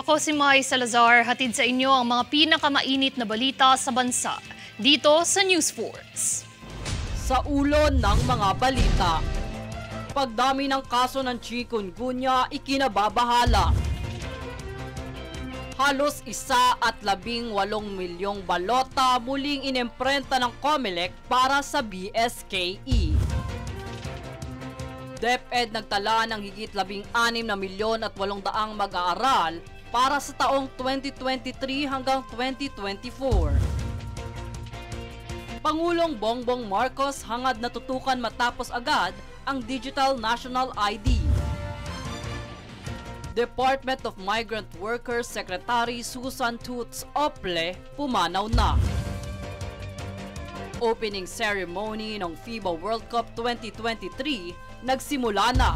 Ako si Mai Salazar, hatid sa inyo ang mga pinakamainit na balita sa bansa dito sa News Force. Sa ulo ng mga balita, pagdami ng kaso ng chikungunya ikinababahala. Halos 1.18 milyong balota muling inemprenta ng COMELEC para sa BSKE. DepEd nagtala ng higit 16 na milyon at 800 mag-aaral para sa taong 2023 hanggang 2024. Pangulong Bongbong Marcos hangad na tutukan matapos agad ang Digital National ID. Department of Migrant Workers Secretary Susan Toots Ople pumanaw na. Opening ceremony ng FIBA World Cup 2023 nagsimula na.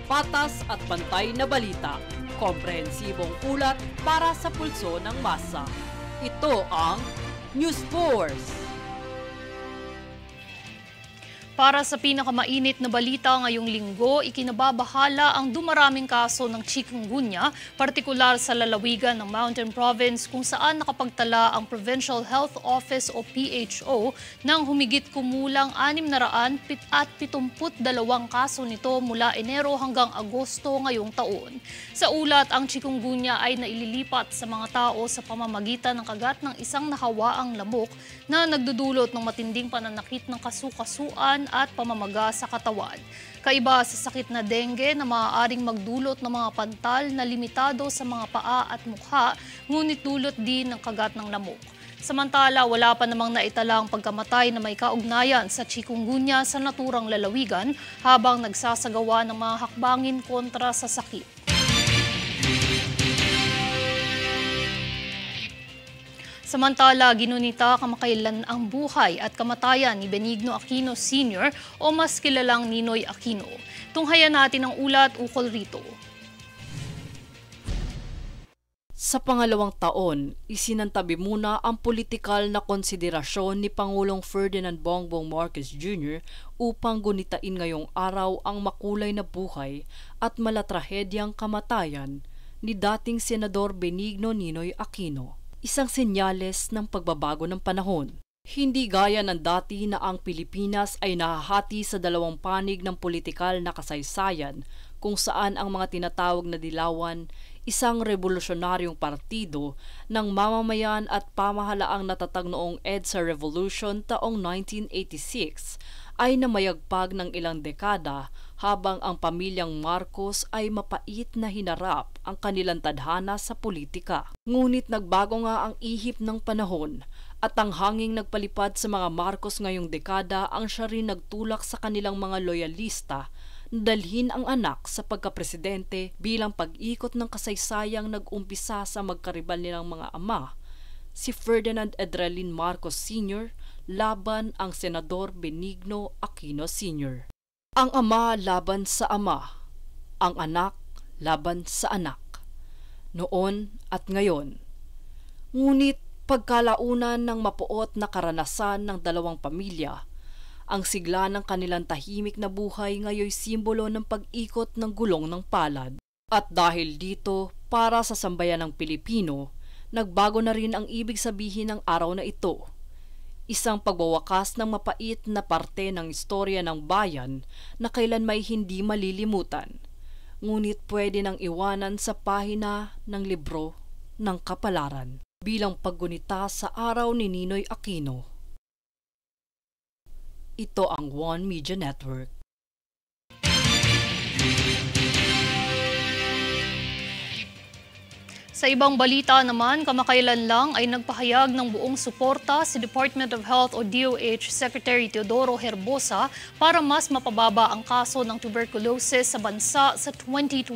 Patas at pantay na balita, komprehensibong ulat para sa pulso ng masa. Ito ang News Force. Para sa pinakamainit na balita ngayong linggo, ikinababahala ang dumaraming kaso ng chikungunya, partikular sa lalawigan ng Mountain Province kung saan nakapagtala ang Provincial Health Office o PHO ng humigit kumulang 672 kaso nito mula Enero hanggang Agosto ngayong taon. Sa ulat, ang chikungunya ay naililipat sa mga tao sa pamamagitan ng kagat ng isang nahawaang lamok na nagdudulot ng matinding pananakit ng kasukasuan at pamamaga sa katawan. Kaiba sa sakit na dengue na maaaring magdulot ng mga pantal na limitado sa mga paa at mukha, ngunit dulot din ng kagat ng lamok. Samantala, wala pa namang naitalang pagkamatay na may kaugnayan sa chikungunya sa naturang lalawigan habang nagsasagawa ng mga hakbangin kontra sa sakit. Samantala, ginunita kamakailan ang buhay at kamatayan ni Benigno Aquino Sr. o mas kilalang Ninoy Aquino. Tunghayan natin ang ulat ukol rito. Sa pangalawang taon, isinantabi muna ang politikal na konsiderasyon ni Pangulong Ferdinand Bongbong Marcos Jr. upang gunitain ngayong araw ang makulay na buhay at malatrahedyang kamatayan ni dating Senador Benigno Ninoy Aquino. Isang senyales ng pagbabago ng panahon. Hindi gaya ng dati na ang Pilipinas ay nahahati sa dalawang panig ng politikal na kasaysayan kung saan ang mga tinatawag na dilawan, isang revolusyonaryong partido ng mamamayan at pamahalaang natatag noong EDSA Revolution taong 1986 ay namayagpag ng ilang dekada habang ang pamilyang Marcos ay mapait na hinarap ang kanilang tadhana sa politika. Ngunit nagbago nga ang ihip ng panahon at ang hanging nagpalipad sa mga Marcos ngayong dekada ang siya rin nagtulak sa kanilang mga loyalista na dalhin ang anak sa pagkapresidente bilang pag-ikot ng kasaysayang nag-umpisa sa magkaribal nilang mga ama, si Ferdinand Edralin Marcos Sr. laban ang Senador Benigno Aquino Sr. Ang ama laban sa ama, ang anak laban sa anak, noon at ngayon. Ngunit pagkalaunan ng mapuot na karanasan ng dalawang pamilya, ang sigla ng kanilang tahimik na buhay ngayoy simbolo ng pag-ikot ng gulong ng palad. At dahil dito, para sa sambayan ng Pilipino, nagbago na rin ang ibig sabihin ng araw na ito. Isang pagwawakas ng mapait na parte ng istorya ng bayan na kailan may hindi malilimutan, ngunit pwede nang iwanan sa pahina ng libro ng kapalaran bilang paggunita sa araw ni Ninoy Aquino. Ito ang One Media Network. Sa ibang balita naman, kamakailan lang ay nagpahayag ng buong suporta si Department of Health o DOH Secretary Teodoro Herbosa para mas mapababa ang kaso ng tuberculosis sa bansa sa 2023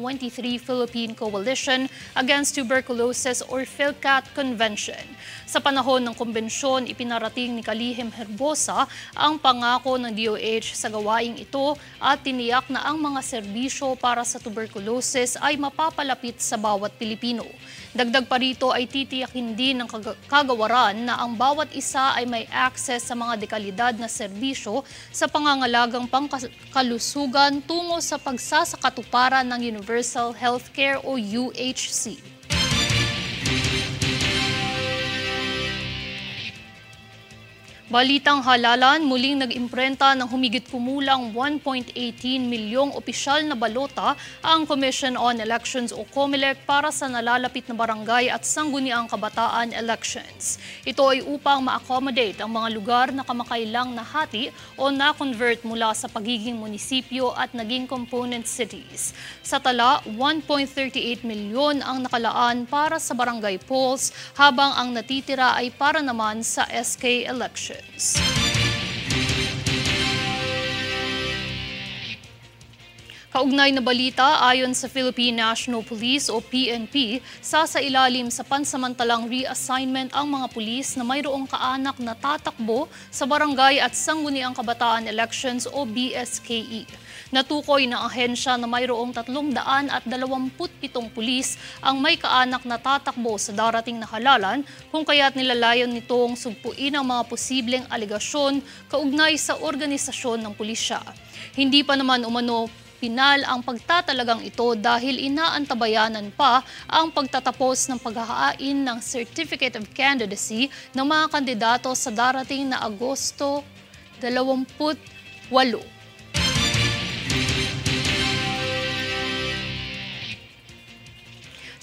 Philippine Coalition Against Tuberculosis or PhilCat Convention. Sa panahon ng kumbensyon, ipinarating ni Kalihim Herbosa ang pangako ng DOH sa gawaing ito at tiniyak na ang mga serbisyo para sa tuberculosis ay mapapalapit sa bawat Pilipino. Dagdag pa rito ay titiyakin din ng kagawaran na ang bawat isa ay may access sa mga dekalidad na serbisyo sa pangangalagang pangkalusugan tungo sa pagsasakatuparan ng Universal Healthcare o UHC. Balitang halalan, muling nag-imprenta ng humigit kumulang 1.18 milyong opisyal na balota ang Commission on Elections o COMELEC para sa nalalapit na barangay at sangguniang kabataan elections. Ito ay upang ma-accommodate ang mga lugar na kamakailang nahati o na-convert mula sa pagiging munisipyo at naging component cities. Sa tala, 1.38 milyon ang nakalaan para sa barangay polls habang ang natitira ay para naman sa SK elections. Kaugnay na balita, ayon sa Philippine National Police o PNP, sasailalim sa pansamantalang reassignment ang mga pulis na mayroong kaanak na tatakbo sa barangay at sangguniang kabataan elections o BSKE. Natukoy ng ahensya na mayroong 327 pulis ang may kaanak na tatakbo sa darating na halalan, kung kaya't nilalayon nitong sugpuin ang mga posibleng alegasyon kaugnay sa organisasyon ng pulisya. Hindi pa naman umano pinal ang pagtatalagang ito dahil inaantabayanan pa ang pagtatapos ng paghahain ng Certificate of Candidacy ng mga kandidato sa darating na Agosto 28.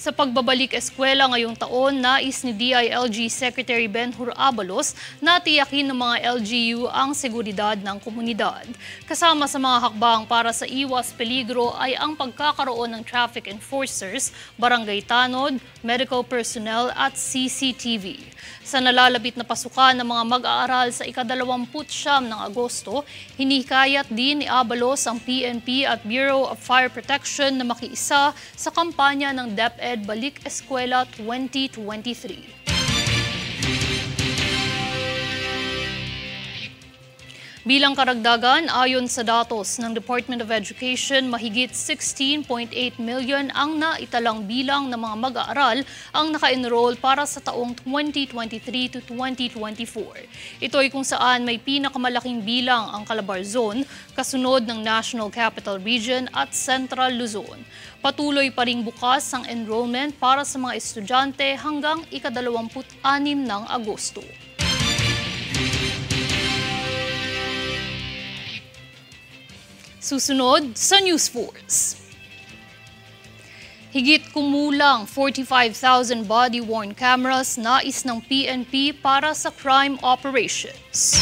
Sa pagbabalik eskwela ngayong taon, nais ni DILG Secretary Benhur Abalos na tiyakin ng mga LGU ang seguridad ng komunidad. Kasama sa mga hakbang para sa iwas peligro ay ang pagkakaroon ng traffic enforcers, barangay tanod, medical personnel at CCTV. Sa nalalapit na pasukan ng mga mag-aaral sa ika-29 ng Agosto, hinikayat din ni Abalos ang PNP at Bureau of Fire Protection na makiisa sa kampanya ng DepEd Balik Eskwela 2023. Bilang karagdagan, ayon sa datos ng Department of Education, mahigit 16.8 million ang naitalang bilang ng mga mag-aaral ang naka-enroll para sa taong 2023 to 2024. Ito ay kung saan may pinakamalaking bilang ang Calabar Zone, kasunod ng National Capital Region at Central Luzon. Patuloy pa ring bukas ang enrollment para sa mga estudyante hanggang ika-26 ng Agosto. Susunod sa News Force. Higit kumulang 45,000 body-worn cameras nais ng PNP para sa crime operations.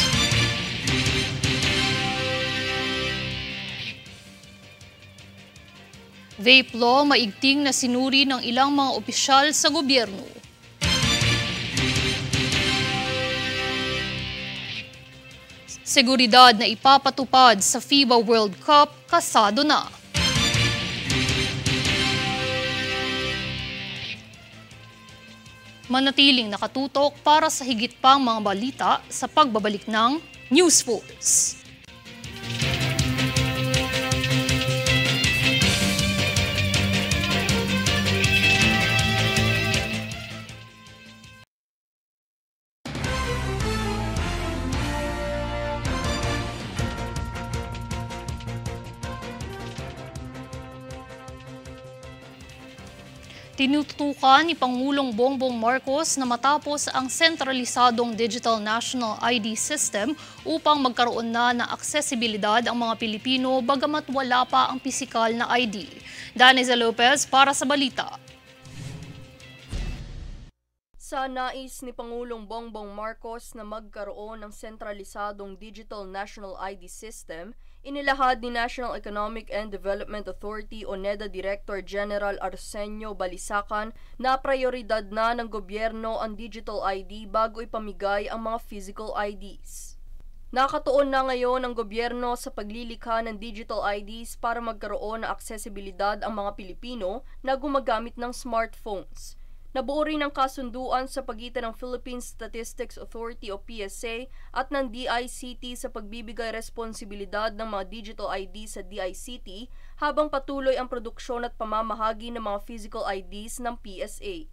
Vape law maigting na sinuri ng ilang mga opisyal sa gobyerno. Seguridad na ipapatupad sa FIBA World Cup, kasado na. Manatiling nakatutok para sa higit pang mga balita sa pagbabalik ng News Force. Tinututukan ni Pangulong Bongbong Marcos na matapos ang sentralisadong Digital National ID System upang magkaroon na ng aksesibilidad ang mga Pilipino bagamat wala pa ang pisikal na ID. Daniza Lopez para sa balita. Sa nais ni Pangulong Bongbong Marcos na magkaroon ng sentralisadong Digital National ID System, inilahad ni National Economic and Development Authority o NEDA Director General Arsenio Balisacan na prioridad na ng gobyerno ang digital ID bago ipamigay ang mga physical IDs. Nakatuon na ngayon ang gobyerno sa paglilikha ng digital IDs para magkaroon ng aksesibilidad ang mga Pilipino na gumagamit ng smartphones. Nabuo rin ang kasunduan sa pagitan ng Philippine Statistics Authority o PSA at ng DICT sa pagbibigay responsibilidad ng mga digital ID sa DICT habang patuloy ang produksyon at pamamahagi ng mga physical IDs ng PSA.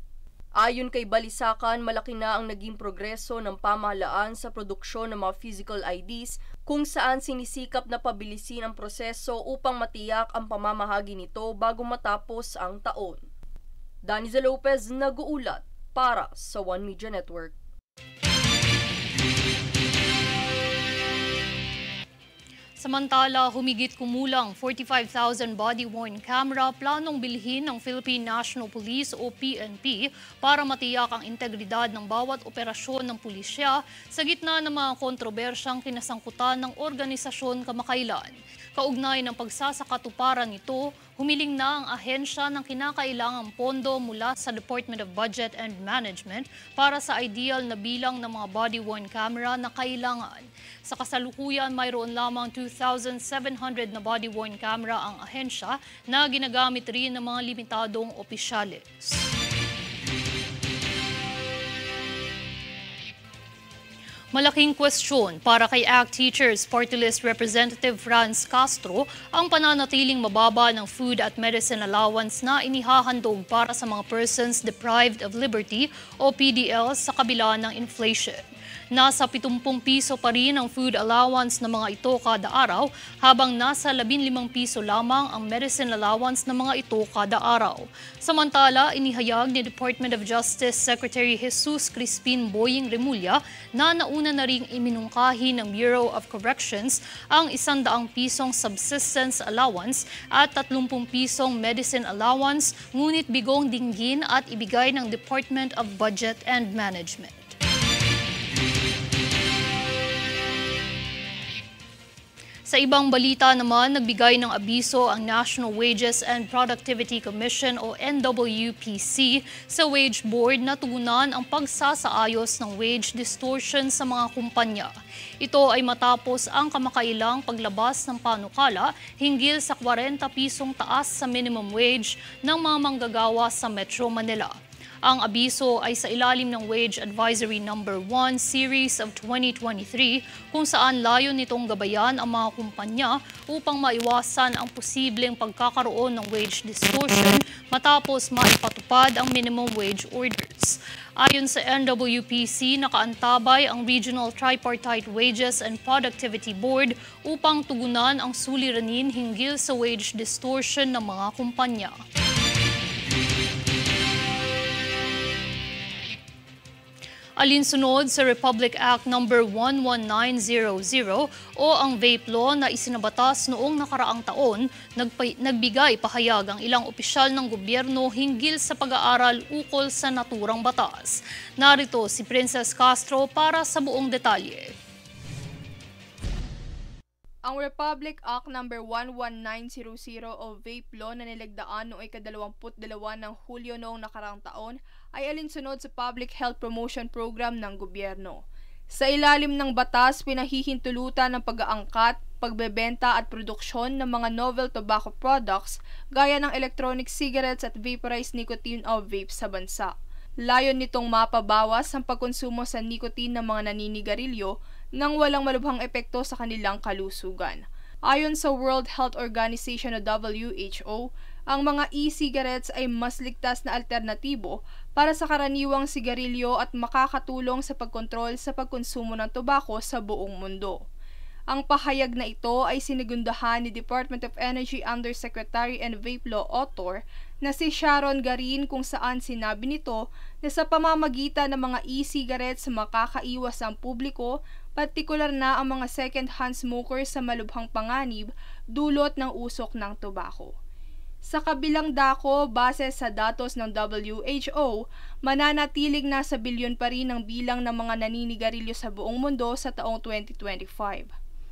Ayon kay Balisacan, malaki na ang naging progreso ng pamahalaan sa produksyon ng mga physical IDs kung saan sinisikap na pabilisin ang proseso upang matiyak ang pamamahagi nito bago matapos ang taon. Daniza Lopez nag-uulat para sa One Media Network. Samantala, humigit kumulang 45,000 body-worn camera planong bilhin ng Philippine National Police o PNP para matiyak ang integridad ng bawat operasyon ng pulisya sa gitna ng mga kontrobersyang kinasangkutan ng organisasyon kamakailan. Kaugnay ng pagsasakatuparan nito, humiling na ang ahensya ng kinakailangang pondo mula sa Department of Budget and Management para sa ideal na bilang ng mga body-worn camera na kailangan. Sa kasalukuyan, mayroon lamang 2,700 na body-worn camera ang ahensya na ginagamit rin ng mga limitadong opisyales. Malaking kwestiyon para kay ACT Teachers Party List Representative Franz Castro ang pananatiling mababa ng food at medicine allowance na inihahandog para sa mga persons deprived of liberty o PDLs sa kabila ng inflation. Nasa 70 piso pa rin ang food allowance ng mga ito kada araw, habang nasa 15 piso lamang ang medicine allowance ng mga ito kada araw. Samantala, inihayag ni Department of Justice Secretary Jesus Crispin Boying Remulla na nauna na ring iminungkahi ng Bureau of Corrections ang 100 pisong subsistence allowance at 30 pisong medicine allowance, ngunit bigong dinggin at ibigay ng Department of Budget and Management. Sa ibang balita naman, nagbigay ng abiso ang National Wages and Productivity Commission o NWPC sa Wage Board na tugunan ang pagsasaayos ng wage distortion sa mga kumpanya. Ito ay matapos ang kamakailang paglabas ng panukala hinggil sa 40 pisong taas sa minimum wage ng mga manggagawa sa Metro Manila. Ang abiso ay sa ilalim ng Wage Advisory No. 1 Series of 2023 kung saan layon nitong gabayan ang mga kumpanya upang maiwasan ang posibleng pagkakaroon ng wage distortion matapos maipatupad ang minimum wage orders. Ayon sa NWPC, nakaantabay ang Regional Tripartite Wages and Productivity Board upang tugunan ang suliranin hinggil sa wage distortion ng mga kumpanya. Alinsunod sa Republic Act No. 11900 o ang vape law na isinabatas noong nakaraang taon, nagbigay pahayag ang ilang opisyal ng gobyerno hinggil sa pag-aaral ukol sa naturang batas. Narito si Princess Castro para sa buong detalye. Ang Republic Act No. 11900 o Vape Law na nilagdaan noong ika-22 ng Hulyo noong nakaraang taon ay alinsunod sa Public Health Promotion Program ng gobyerno. Sa ilalim ng batas, pinahihintulutan ng pag-aangkat, pagbebenta at produksyon ng mga novel tobacco products gaya ng electronic cigarettes at vaporized nicotine o vape sa bansa. Layon nitong mapabawas ang pagkonsumo sa nicotine ng mga naninigarilyo nang walang malubhang epekto sa kanilang kalusugan. Ayon sa World Health Organization o WHO, ang mga e-cigarettes ay mas ligtas na alternatibo para sa karaniwang sigarilyo at makakatulong sa pagkontrol sa pagkonsumo ng tobacco sa buong mundo. Ang pahayag na ito ay sinigundahan ni Department of Energy Undersecretary and Vape Law Author na si Sharon Garin, kung saan sinabi nito na sa pamamagitan ng mga e-cigarettes makakaiwas ang publiko, partikular na ang mga second-hand smokers sa malubhang panganib dulot ng usok ng tobacco. Sa kabilang dako, base sa datos ng WHO, mananatiling nasa bilyon pa rin ang bilang ng mga naninigarilyo sa buong mundo sa taong 2025.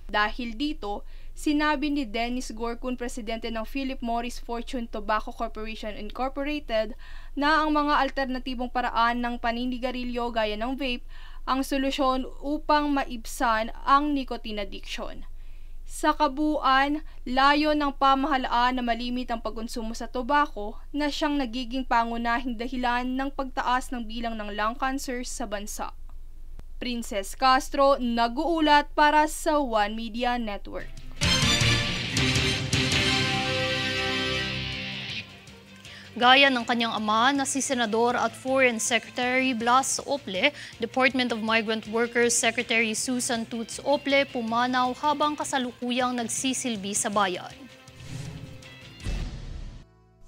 Dahil dito, sinabi ni Dennis Gorkun, presidente ng Philip Morris Fortune Tobacco Corporation Incorporated, na ang mga alternatibong paraan ng paninigarilyo gaya ng vape ang solusyon upang maibsan ang nicotine addiction. Sa kabuuan, layo ng pamahalaan na malimit ang pagkonsumo sa tobacco na siyang nagiging pangunahing dahilan ng pagtaas ng bilang ng lung cancers sa bansa. Princess Castro, nag-uulat para sa One Media Network. Gaya ng kanyang ama na si Senador at Foreign Secretary Blas Ople, Department of Migrant Workers Secretary Susan Toots Ople pumanaw habang kasalukuyang nagsisilbi sa bayan.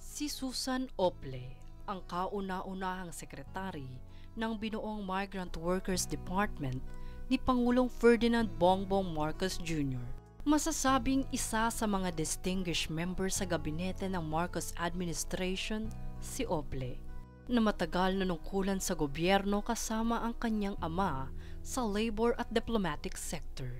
Si Susan Ople, ang kauna-unahang sekretary ng binuong Migrant Workers Department ni Pangulong Ferdinand Bongbong Marcos Jr. Masasabing isa sa mga distinguished member sa gabinete ng Marcos administration, si Ople, na matagal nanungkulan sa gobyerno kasama ang kanyang ama sa labor at diplomatic sector.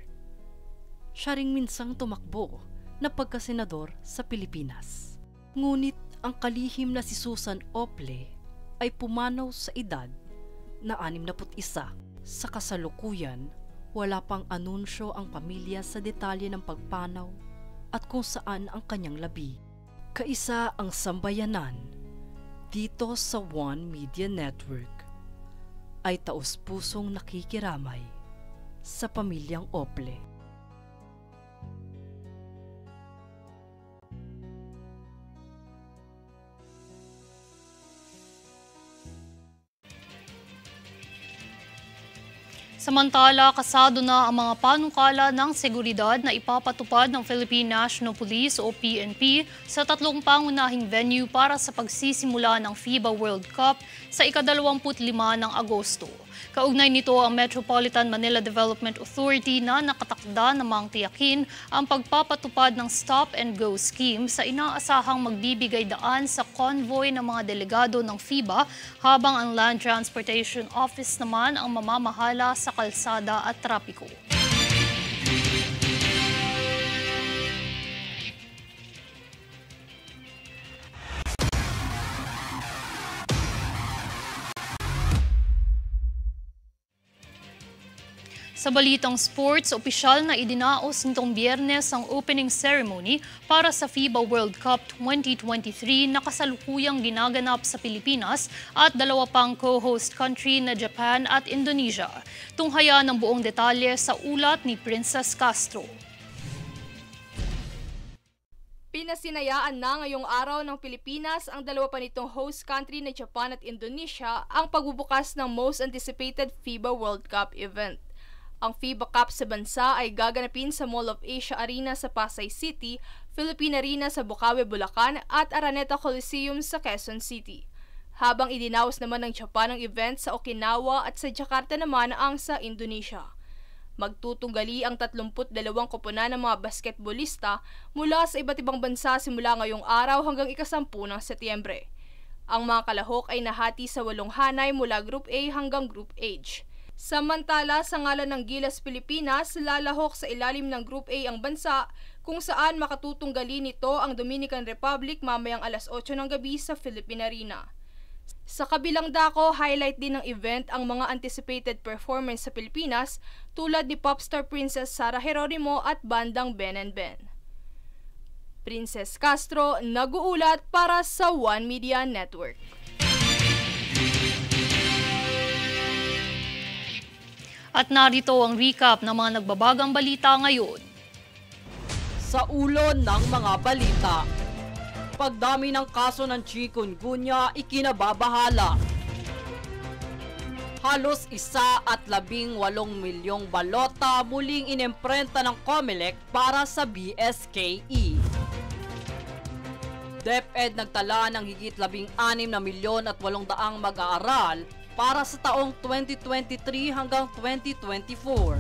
Siya ring minsang tumakbo na pagkasenador sa Pilipinas. Ngunit ang kalihim na si Susan Ople ay pumanaw sa edad na 61. Sa kasalukuyan, wala pang anunsyo ang pamilya sa detalye ng pagpanaw at kung saan ang kanyang labi. Kaisa ang sambayanan dito sa One Media Network ay taus-pusong nakikiramay sa pamilyang Ople. Samantala, kasado na ang mga panukala ng seguridad na ipapatupad ng Philippine National Police o PNP sa 3 pangunahing venue para sa pagsisimula ng FIBA World Cup sa ika-25 ng Agosto. Kaugnay nito ang Metropolitan Manila Development Authority na nakatakda namang tiyakin ang pagpapatupad ng stop-and-go scheme sa inaasahang magbibigay daan sa convoy ng mga delegado ng FIBA habang ang Land Transportation Office naman ang mamamahala sa kalsada at trapiko. Sa balitang sports, opisyal na idinaos nitong Biyernes ang opening ceremony para sa FIBA World Cup 2023 na kasalukuyang ginaganap sa Pilipinas at 2 pang co-host country na Japan at Indonesia. Tunghaya ng buong detalye sa ulat ni Princess Castro. Pinasinayaan na ngayong araw ng Pilipinas ang 2 pa nitong host country na Japan at Indonesia ang pagbubukas ng most anticipated FIBA World Cup event. Ang FIBA Cup sa bansa ay gaganapin sa Mall of Asia Arena sa Pasay City, Philippine Arena sa Bukawi, Bulacan at Araneta Coliseum sa Quezon City. Habang idinaos naman ng Japan ang event sa Okinawa at sa Jakarta naman ang sa Indonesia. Magtutunggali ang 32 koponan ng mga basketbolista mula sa iba't ibang bansa simula ngayong araw hanggang ika-10 ng Setyembre. Ang mga kalahok ay nahati sa 8 hanay mula Group A hanggang Group H. Samantala, sa ngalan ng Gilas Pilipinas, lalahok sa ilalim ng Group A ang bansa kung saan makatutunggali nito ang Dominican Republic mamayang alas 8 ng gabi sa Philippine Arena. Sa kabilang dako, highlight din ng event ang mga anticipated performance sa Pilipinas tulad ni popstar Princess Sara Geronimo at bandang Ben and Ben. Princess Castro, nag-uulat para sa One Media Network. At narito ang recap ng mga nagbabagang balita ngayon. Sa ulo ng mga balita, pagdami ng kaso ng chikungunya ikinababahala. Halos 1.18 milyong balota muling inemprenta ng COMELEC para sa BSKE. DepEd nagtala ng higit 16 na milyon at 800 mag-aaral para sa taong 2023 hanggang 2024.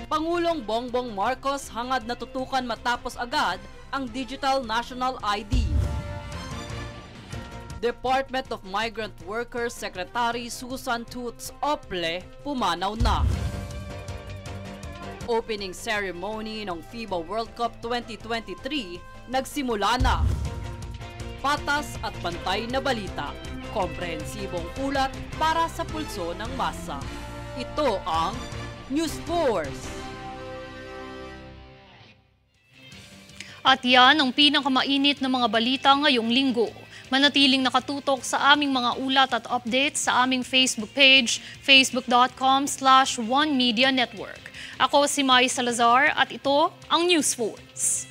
Pangulong Bongbong Marcos hangad na tutukan matapos agad ang Digital National ID. Department of Migrant Workers Secretary Susan Toots Ople pumanaw na. Opening ceremony ng FIBA World Cup 2023 nagsimula na. Patas at pantay na balita. Komprehensibong ulat para sa pulso ng masa. Ito ang News Force. At yan ang pinakamainit na mga balita ngayong linggo. Manatiling nakatutok sa aming mga ulat at updates sa aming Facebook page, facebook.com/OneMediaNetwork. Ako si Mai Salazar at ito ang News Force.